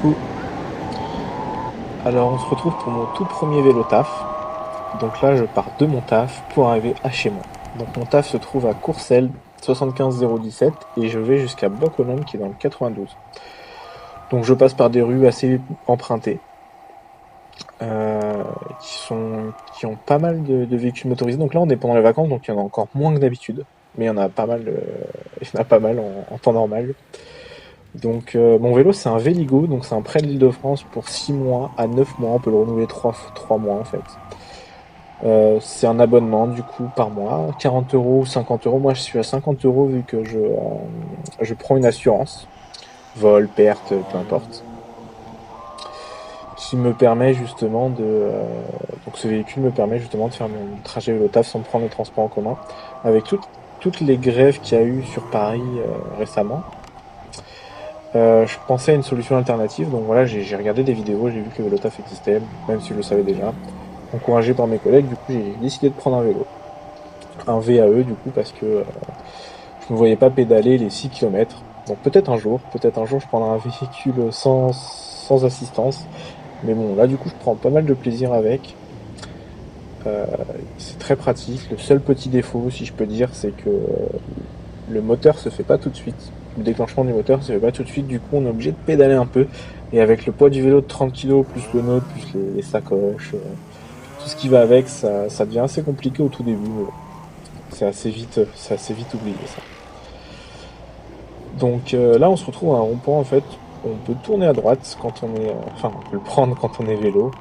Coucou. Alors on se retrouve pour mon tout premier vélo taf. Donc là je pars de mon taf pour arriver à chez moi. Donc mon taf se trouve à Courcelles, 75017, et je vais jusqu'à Bois-Colombes qui est dans le 92. Donc je passe par des rues assez empruntées, euh, qui ont pas mal de véhicules motorisés. Donc là on est pendant les vacances, donc il y en a encore moins que d'habitude. Mais il y en a pas mal, il y en a pas mal en temps normal. Donc mon vélo c'est un Véligo, donc c'est un prêt de l'Île-de-France pour 6 mois à 9 mois, on peut le renouveler 3 mois en fait. C'est un abonnement du coup par mois, 40 euros ou 50 euros. Moi je suis à 50 euros vu que je prends une assurance, vol, perte, peu importe, qui me permet justement donc ce véhicule me permet justement de faire mon trajet vélo taf sans prendre les transports en commun. Avec toutes les grèves qu'il y a eu sur Paris récemment, je pensais à une solution alternative, donc voilà, j'ai regardé des vidéos, j'ai vu que le vélo taf existait, même si je le savais déjà. Encouragé par mes collègues, du coup j'ai décidé de prendre un vélo. Un VAE du coup parce que je ne me voyais pas pédaler les 6 km. Donc peut-être un jour je prendrai un véhicule sans assistance. Mais bon, là du coup je prends pas mal de plaisir avec. Euh, c'est très pratique. Le seul petit défaut, si je peux dire, c'est que le moteur se fait pas tout de suite. Le déclenchement du moteur se fait pas tout de suite. Du coup on est obligé de pédaler un peu. Et avec le poids du vélo de 30 kg, plus le nôtre, plus les sacoches, tout ce qui va avec, ça devient assez compliqué au tout début. C'est assez vite oublié ça. Donc là, on se retrouve à un rond-point en fait. On peut tourner à droite quand on est, enfin, on peut le prendre quand on est vélo,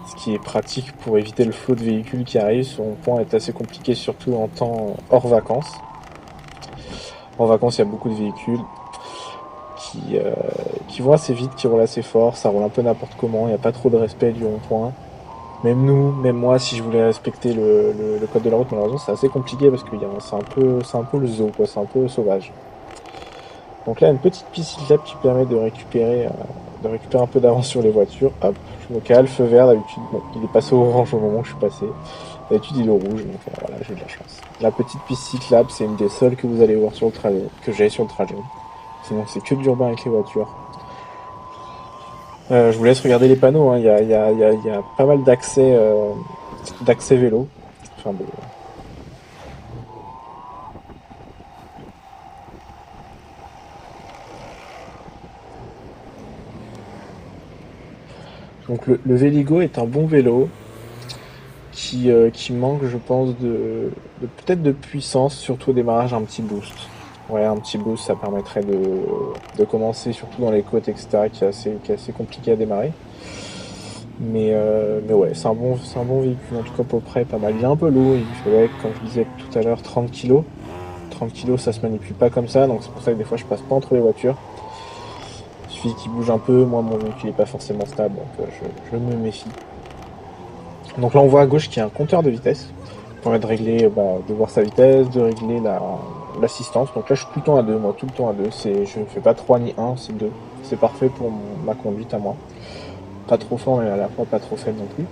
ce qui est pratique pour éviter le flot de véhicules qui arrivent. Ce rond-point est assez compliqué, surtout en temps hors vacances. En vacances, il y a beaucoup de véhicules qui, euh, qui vont assez vite, qui roulent assez fort. Ça roule un peu n'importe comment. Il n'y a pas trop de respect du rond-point. Même nous, même moi, si je voulais respecter le code de la route, malheureusement, c'est assez compliqué parce que c'est un peu le zoo, quoi. C'est un peu sauvage. Donc là, une petite piste cyclable qui permet de récupérer un peu d'avance sur les voitures. Hop, je me cale, feu vert d'habitude. Bon, il est passé au orange au moment où je suis passé. D'habitude, il est au rouge, donc voilà, j'ai de la chance. La petite piste cyclable, c'est une des seules que vous allez voir sur le trajet, que j'ai sur le trajet. Sinon, c'est que de l'urbain avec les voitures. Je vous laisse regarder les panneaux, hein. Il y a pas mal d'accès vélo. Enfin, donc le Véligo est un bon vélo qui manque, je pense, peut-être de puissance, surtout au démarrage, un petit boost. Ouais, un petit boost, ça permettrait de commencer, surtout dans les côtes, etc., qui est assez compliqué à démarrer. Mais ouais, c'est un bon véhicule, en tout cas pour le prêt, pas mal. Il est un peu lourd, il fait, ouais, comme je disais tout à l'heure, 30 kilos. 30 kilos, ça se manipule pas comme ça, donc c'est pour ça que des fois je passe pas entre les voitures. Il suffit qu'il bouge un peu, moi mon véhicule est pas forcément stable, donc je me méfie. Donc là on voit à gauche qu'il y a un compteur de vitesse. Permet de régler, de voir sa vitesse, de régler l'assistance. Donc là je suis tout le temps à 2, moi tout le temps à 2. Je ne fais pas 3 ni 1, c'est 2. C'est parfait pour ma conduite à moi. Pas trop fort mais à la fois pas trop faible non plus.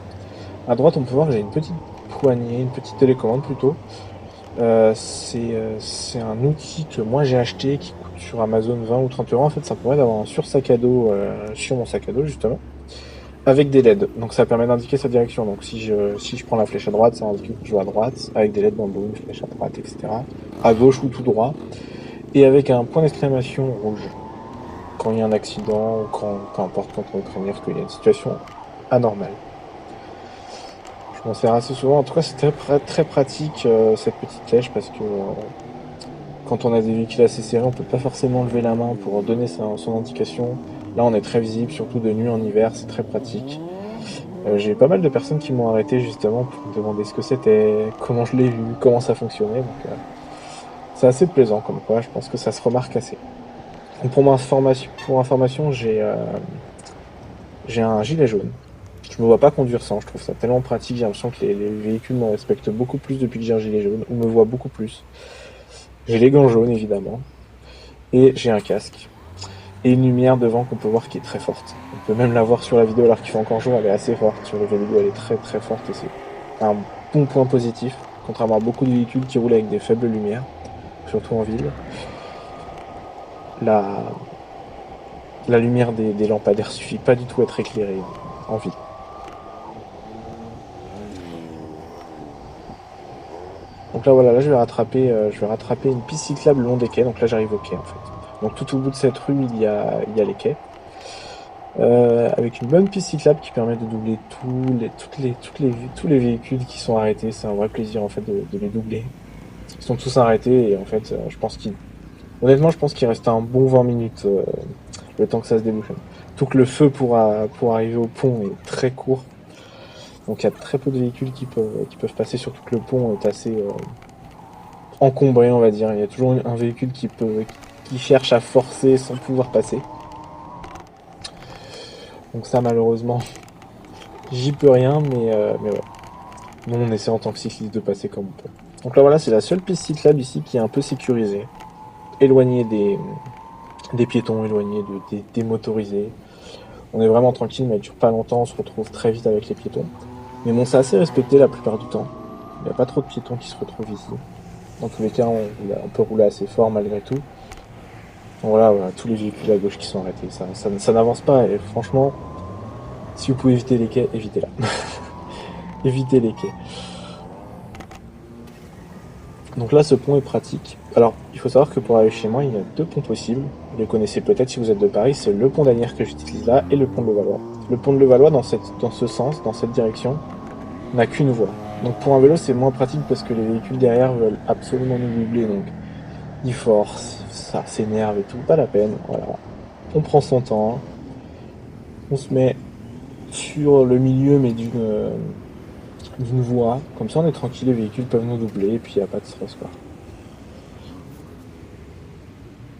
À droite on peut voir que j'ai une petite poignée, une petite télécommande plutôt. C'est un outil que moi j'ai acheté qui coûte sur Amazon 20 ou 30 euros. En fait ça permet d'avoir un sur-sac à dos sur mon sac à dos justement. Avec des LED, donc ça permet d'indiquer sa direction. Donc si je prends la flèche à droite, ça indique que je vais à droite, avec des LED dans le dos, une flèche à droite, etc. À gauche ou tout droit, et avec un point d'exclamation rouge. Quand il y a un accident, ou peu importe quand on veut prévenir qu'il y a une situation anormale. Je m'en sers assez souvent. En tout cas, c'est très pratique cette petite flèche parce que quand on a des véhicules assez serrés, on peut pas forcément lever la main pour donner son indication. Là, on est très visible, surtout de nuit en hiver, c'est très pratique. J'ai pas mal de personnes qui m'ont arrêté justement pour me demander ce que c'était, comment je l'ai vu, comment ça fonctionnait. Donc c'est assez plaisant comme quoi, je pense que ça se remarque assez. Donc pour information, j'ai un gilet jaune. Je me vois pas conduire sans, je trouve ça tellement pratique, j'ai l'impression que les véhicules me respectent beaucoup plus depuis que j'ai un gilet jaune, ou me voient beaucoup plus. J'ai les gants jaunes évidemment, et j'ai un casque. Et une lumière devant qu'on peut voir qui est très forte. On peut même la voir sur la vidéo alors qu'il fait encore jour, elle est assez forte. Sur les vidéos, elle est très forte et c'est un bon point positif, contrairement à beaucoup de véhicules qui roulent avec des faibles lumières, surtout en ville. La, la lumière des lampadaires suffit pas du tout à être éclairé en ville. Donc là voilà, là je vais rattraper une piste cyclable le long des quais, donc là j'arrive au quai en fait. Donc tout au bout de cette rue il y a les quais. Avec une bonne piste cyclable qui permet de doubler tous les véhicules qui sont arrêtés. C'est un vrai plaisir en fait de les doubler. Ils sont tous arrêtés et en fait honnêtement je pense qu'il reste un bon 20 minutes le temps que ça se débouche. Tout que le feu pour arriver au pont est très court. Donc il y a très peu de véhicules qui peuvent passer, surtout que le pont est assez encombré on va dire. Il y a toujours un véhicule qui cherche à forcer sans pouvoir passer. Donc ça malheureusement j'y peux rien mais ouais. Nous on essaie en tant que cycliste de passer comme on peut. Donc là voilà c'est la seule piste cyclable ici qui est un peu sécurisée. Éloignée des piétons, éloignée des motorisés. On est vraiment tranquille mais elle dure pas longtemps, on se retrouve très vite avec les piétons. Mais bon c'est assez respecté la plupart du temps. Il n'y a pas trop de piétons qui se retrouvent ici. Dans tous les cas on peut rouler assez fort malgré tout. Donc voilà, tous les véhicules à gauche qui sont arrêtés. Ça n'avance pas et franchement si vous pouvez éviter les quais, évitez-la. Évitez les quais. Donc là, ce pont est pratique. Alors, il faut savoir que pour arriver chez moi, il y a 2 ponts possibles. Vous les connaissez peut-être si vous êtes de Paris. C'est le pont d'Asnières que j'utilise là et le pont de Levallois. Le pont de Levallois, dans ce sens, dans cette direction, n'a qu'une voie. Donc pour un vélo, c'est moins pratique parce que les véhicules derrière veulent absolument nous doubler. Donc ils forcent, ça s'énerve et tout. Pas la peine. Voilà. On prend son temps. On se met sur le milieu, mais d'une voie. Comme ça, on est tranquille. Les véhicules peuvent nous doubler et puis il n'y a pas de stress, quoi.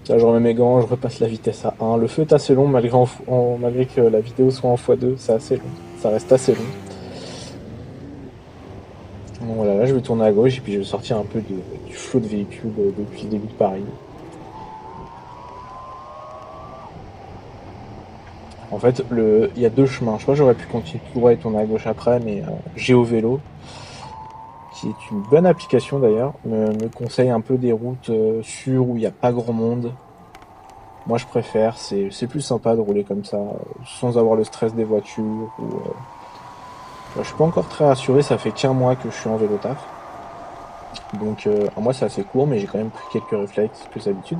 Là, je remets mes gants, je repasse la vitesse à 1. Le feu est assez long malgré que la vidéo soit en x2, c'est assez long. Ça reste assez long. Bon voilà, là je vais tourner à gauche et puis je vais sortir un peu du flot de véhicules depuis le début de Paris. En fait, il y a 2 chemins. Je crois que j'aurais pu continuer tout droit et tourner à gauche après, mais GeoVélo, qui est une bonne application d'ailleurs, me conseille un peu des routes sûres où il n'y a pas grand monde. Moi je préfère, c'est plus sympa de rouler comme ça, sans avoir le stress des voitures. Je suis pas encore très rassuré, ça fait qu'un mois que je suis en vélo taf. Donc un mois c'est assez court, mais j'ai quand même pris quelques réflexes plus d'habitude.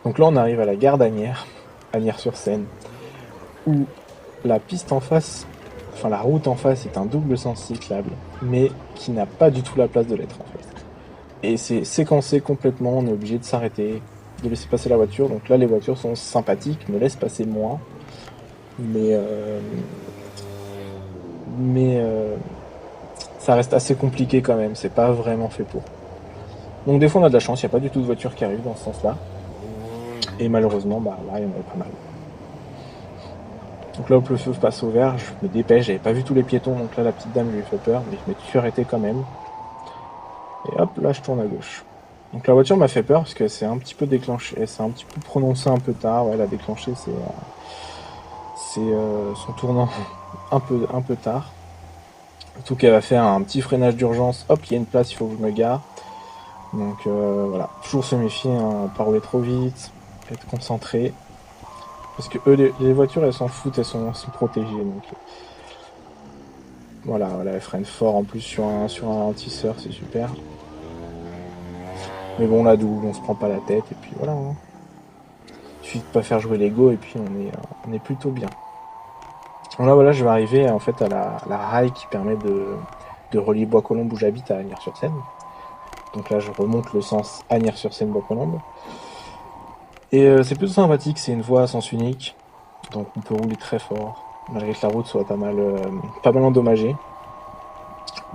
Donc là on arrive à la gare d'Asnières, Asnières-sur-Seine, où la piste en face, enfin la route en face est un double sens cyclable, mais qui n'a pas du tout la place de l'être en fait. Et c'est séquencé complètement, on est obligé de s'arrêter, de laisser passer la voiture. Donc là les voitures sont sympathiques, me laissent passer moins. Mais ça reste assez compliqué quand même, c'est pas vraiment fait pour. Donc des fois on a de la chance, il n'y a pas du tout de voitures qui arrivent dans ce sens-là. Et malheureusement, bah là il y en avait pas mal. Donc là hop, le feu passe au vert, je me dépêche, j'avais pas vu tous les piétons, donc là la petite dame lui fait peur, mais je me suis arrêté quand même. Et hop, là je tourne à gauche. Donc la voiture m'a fait peur parce que c'est un petit peu déclenché, c'est un petit peu prononcé un peu tard, ouais, elle a déclenché son tournant un peu tard. Surtout qu'elle va faire un petit freinage d'urgence, hop, il y a une place, il faut que je me gare. Donc voilà, toujours se méfier, hein, pas rouler trop vite, être concentré. Parce que eux, les voitures, elles s'en foutent, elles sont protégées. Donc voilà, elles freinent fort en plus sur un ralentisseur, c'est super. Mais bon, là, d'où on se prend pas la tête, et puis voilà. Hein. Il suffit de pas faire jouer l'ego, et puis on est plutôt bien. Donc là, voilà, je vais arriver en fait à la rail qui permet de relier Bois-Colombes où j'habite à Asnières-sur-Seine. Donc là, je remonte le sens Asnières-sur-Seine-Bois-Colombes. Et c'est plutôt sympathique, c'est une voie à sens unique. Donc on peut rouler très fort, malgré que la route soit pas mal endommagée.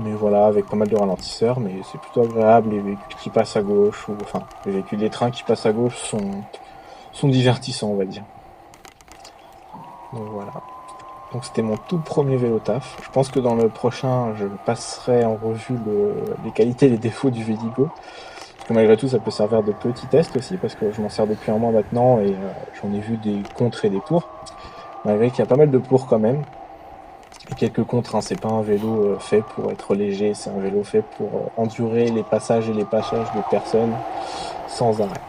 Mais voilà, avec pas mal de ralentisseurs, mais c'est plutôt agréable. Les véhicules qui passent à gauche, les trains qui passent à gauche sont divertissants, on va dire. Donc voilà. Donc c'était mon tout premier vélo taf. Je pense que dans le prochain, je passerai en revue les qualités et les défauts du Véligo. Parce que malgré tout, ça peut servir de petit test aussi, parce que je m'en sers depuis un mois maintenant et j'en ai vu des contre et des pour. Malgré qu'il y a pas mal de pour quand même. Et quelques contre, hein, c'est pas un vélo fait pour être léger, c'est un vélo fait pour endurer les passages et les passages de personnes sans arrêt.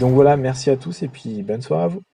Donc voilà, merci à tous et puis bonne soirée à vous.